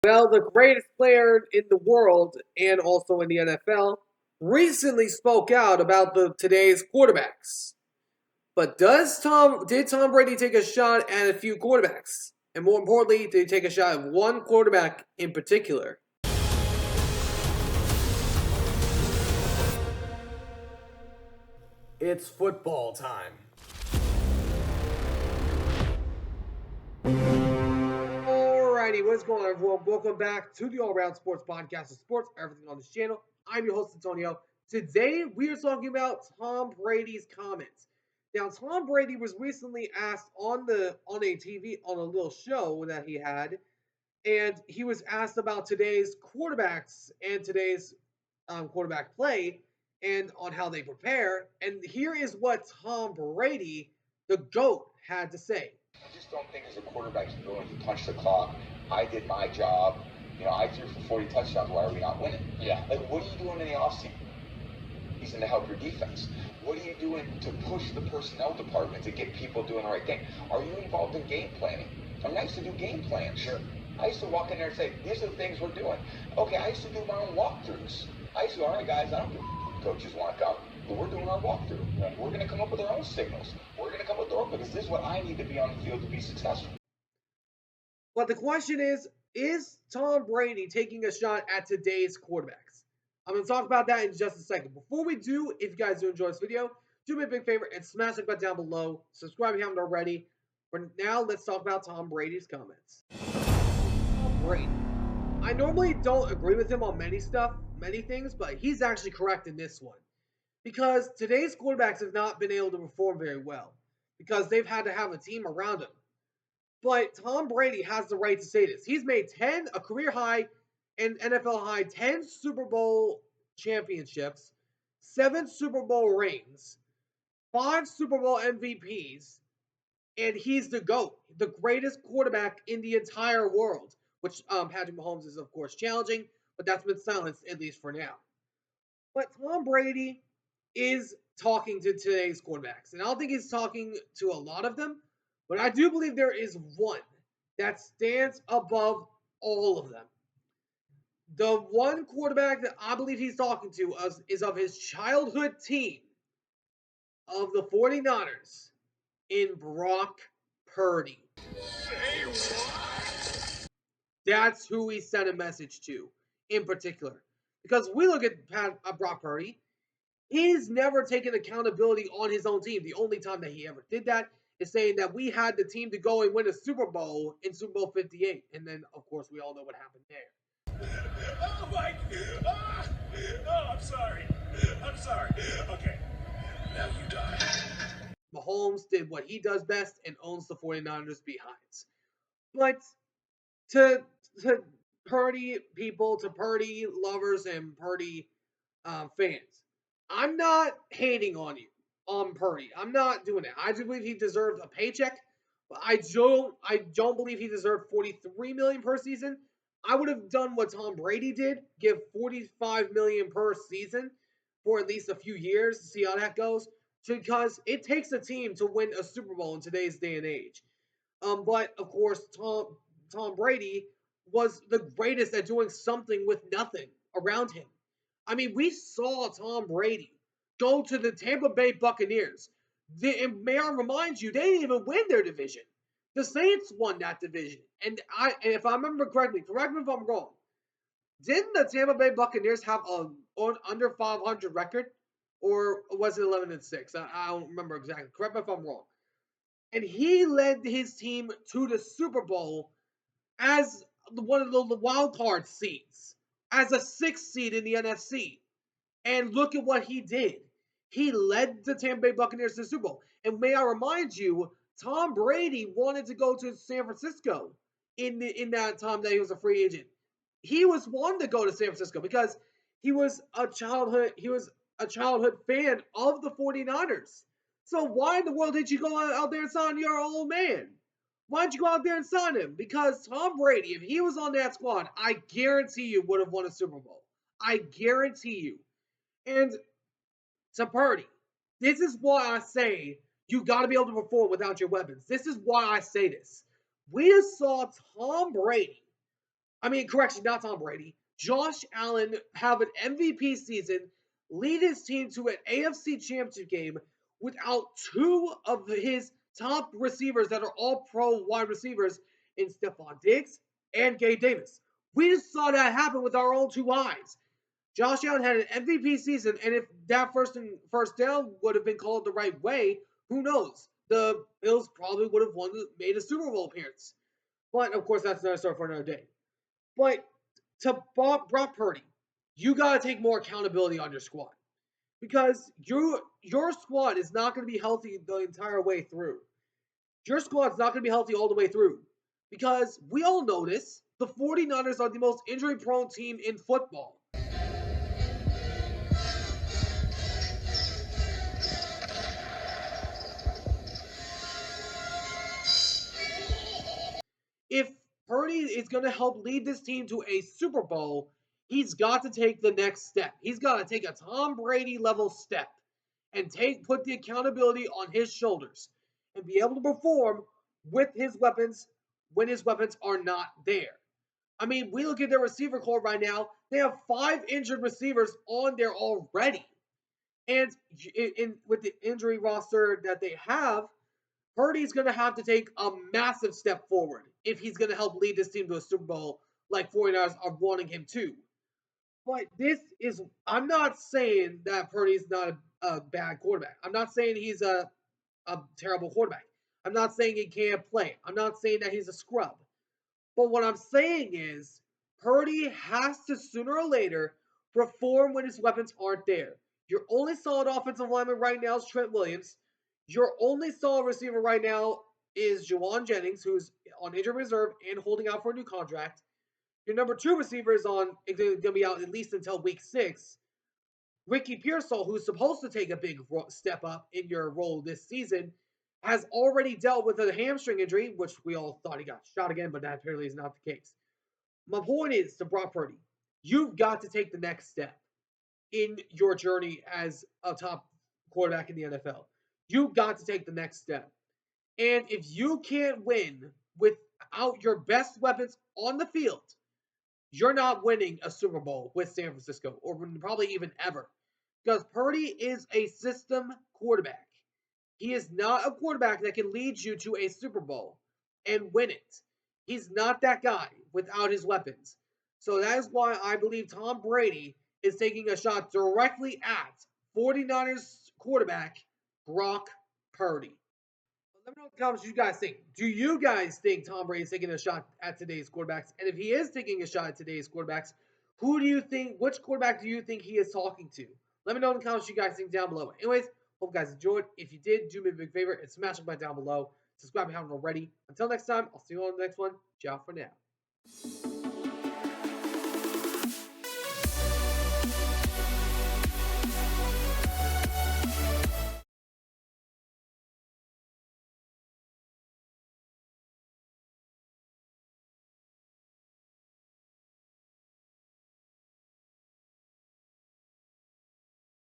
Well, the greatest player in the world and also in the NFL recently spoke out about today's quarterbacks. But did Tom Brady take a shot at a few quarterbacks? And more importantly, did he take a shot at one quarterback in particular? It's football time. Alrighty, what's going on, everyone? Welcome back to the All Around Sports Podcast of Sports, everything on this channel. I'm your host, Antonio. Today, we are talking about Tom Brady's comments. Now, Tom Brady was recently asked on a little show that he had, and he was asked about today's quarterbacks and today's quarterback play and on how they prepare. And here is what Tom Brady, the GOAT, had to say. I just don't think as a quarterback you're going to punch the clock. I did my job. I threw for 40 touchdowns. Why are we not winning? Yeah. Like, what are you doing in the offseason to help your defense? What are you doing to push the personnel department to get people doing the right thing? Are you involved in game planning? I mean, I used to do game plans. Sure. I used to walk in there and say, these are the things we're doing. Okay, I used to do my own walkthroughs. I used to go, all right, guys, I don't care if coaches want to come, but we're doing our walkthrough. Right. We're going to come up with our own signals. We're going to come up with our own, because this is what I need to be on the field to be successful. But the question is Tom Brady taking a shot at today's quarterbacks? I'm going to talk about that in just a second. Before we do, if you guys do enjoy this video, do me a big favor and smash the button down below. Subscribe if you haven't already. For now, let's talk about Tom Brady's comments. Tom Brady. I normally don't agree with him on many things, but he's actually correct in this one. Because today's quarterbacks have not been able to perform very well. Because they've had to have a team around him. But Tom Brady has the right to say this. He's made a career high and NFL high 10 Super Bowl championships, 7 Super Bowl rings, 5 Super Bowl MVPs, and he's the GOAT, the greatest quarterback in the entire world, which Patrick Mahomes is, of course, challenging, but that's been silenced, at least for now. But Tom Brady is talking to today's quarterbacks, and I don't think he's talking to a lot of them, but I do believe there is one that stands above all of them. The one quarterback that I believe he's talking to is of his childhood team of the 49ers in Brock Purdy. Say what? That's who he sent a message to in particular. Because we look at Brock Purdy, he's never taken accountability on his own team. The only time that he ever did that is saying that we had the team to go and win a Super Bowl in Super Bowl 58. And then, of course, we all know what happened there. Oh, my. I'm sorry. I'm sorry. Okay. Now you die. Mahomes did what he does best and owns the 49ers behind. But to Purdy people, to Purdy lovers and Purdy fans, I'm not hating on Purdy. I'm not doing it. I do believe he deserved a paycheck, but I don't believe he deserved $43 million per season. I would have done what Tom Brady did, give $45 million per season for at least a few years to see how that goes, because it takes a team to win a Super Bowl in today's day and age. But of course, Tom Brady was the greatest at doing something with nothing around him. I mean, we saw Tom Brady go to the Tampa Bay Buccaneers. And may I remind you, they didn't even win their division. The Saints won that division. And if I remember correctly, correct me if I'm wrong, didn't the Tampa Bay Buccaneers have an under 500 record? Or was it 11-6? I don't remember exactly. Correct me if I'm wrong. And he led his team to the Super Bowl as one of the wild card seeds, as a 6th seed in the NFC. And look at what he did. He led the Tampa Bay Buccaneers to the Super Bowl. And may I remind you, Tom Brady wanted to go to San Francisco in that time that he was a free agent. He was wanting to go to San Francisco because he was a childhood fan of the 49ers. So why in the world did you go out there and sign your old man? Why did you go out there and sign him? Because Tom Brady, if he was on that squad, I guarantee you would have won a Super Bowl. I guarantee you. And to Purdy, this is why I say you got to be able to perform without your weapons. This is why I say this. We saw Tom Brady I mean, correction, not Tom Brady. Josh Allen have an MVP season, lead his team to an AFC Championship game without two of his top receivers that are all pro wide receivers in Stephon Diggs and Gabe Davis. We just saw that happen with our own two eyes. Josh Allen had an MVP season, and if that first down would have been called the right way, who knows? The Bills probably would have made a Super Bowl appearance. But of course, that's another story for another day. But to Brock Purdy, you got to take more accountability on your squad because your squad is not going to be healthy the entire way through. Your squad's not going to be healthy all the way through because we all know this. The 49ers are the most injury prone team in football. If Purdy is going to help lead this team to a Super Bowl, he's got to take the next step. He's got to take a Tom Brady level step and put the accountability on his shoulders and be able to perform with his weapons when his weapons are not there. I mean, we look at their receiver core right now. They have 5 injured receivers on there already. And with the injury roster that they have, Purdy's going to have to take a massive step forward if he's going to help lead this team to a Super Bowl like 49ers are wanting him to. But I'm not saying that Purdy's not a bad quarterback. I'm not saying he's a terrible quarterback. I'm not saying he can't play. I'm not saying that he's a scrub. But what I'm saying is Purdy has to sooner or later perform when his weapons aren't there. Your only solid offensive lineman right now is Trent Williams. Your only solid receiver right now is Juwan Jennings, who's on injured reserve and holding out for a new contract. Your number 2 receiver is going to be out at least until week 6. Ricky Pearsall, who's supposed to take a big step up in your role this season, has already dealt with a hamstring injury, which we all thought he got shot again, but that apparently is not the case. My point is to Brock Purdy, you've got to take the next step in your journey as a top quarterback in the NFL. You've got to take the next step. And if you can't win without your best weapons on the field, you're not winning a Super Bowl with San Francisco, or probably even ever. Because Purdy is a system quarterback. He is not a quarterback that can lead you to a Super Bowl and win it. He's not that guy without his weapons. So that is why I believe Tom Brady is taking a shot directly at 49ers quarterback Brock Purdy. Let me know in the comments what you guys think. Do you guys think Tom Brady is taking a shot at today's quarterbacks? And if he is taking a shot at today's quarterbacks, who do you think, which quarterback do you think he is talking to? Let me know in the comments what you guys think down below. Anyways, hope you guys enjoyed. If you did, do me a big favor and smash the button down below. Subscribe if you haven't already. Until next time, I'll see you on the next one. Ciao for now.